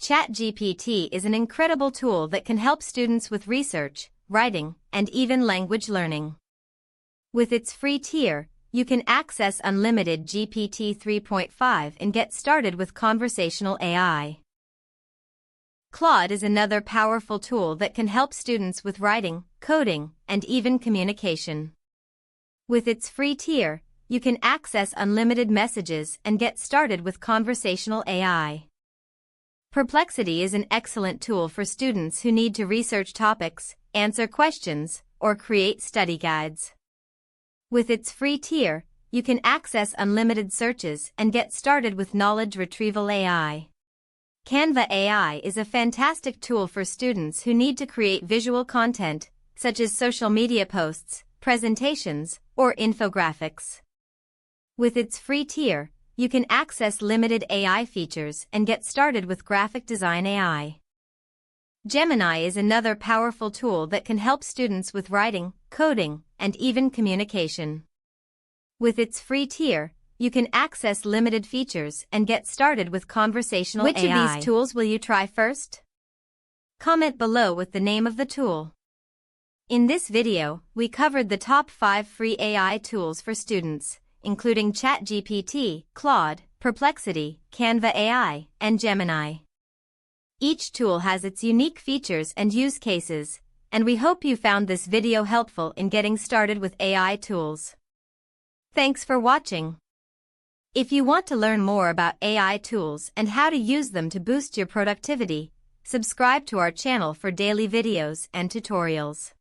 ChatGPT is an incredible tool that can help students with research, writing, and even language learning. With its free tier, you can access unlimited GPT 3.5 and get started with conversational AI. Claude is another powerful tool that can help students with writing, coding, and even communication. With its free tier, you can access unlimited messages and get started with conversational AI. Perplexity is an excellent tool for students who need to research topics, answer questions, or create study guides. With its free tier, you can access unlimited searches and get started with knowledge retrieval AI. Canva AI is a fantastic tool for students who need to create visual content, such as social media posts, presentations, or infographics. With its free tier, you can access limited AI features and get started with graphic design AI. Gemini is another powerful tool that can help students with writing, coding, and even communication. With its free tier, you can access limited features and get started with conversational AI. Which of these tools will you try first? Comment below with the name of the tool. In this video, we covered the top 5 free AI tools for students, including ChatGPT, Claude, Perplexity, Canva AI, and Gemini. Each tool has its unique features and use cases, and we hope you found this video helpful in getting started with AI tools. Thanks for watching. If you want to learn more about AI tools and how to use them to boost your productivity, subscribe to our channel for daily videos and tutorials.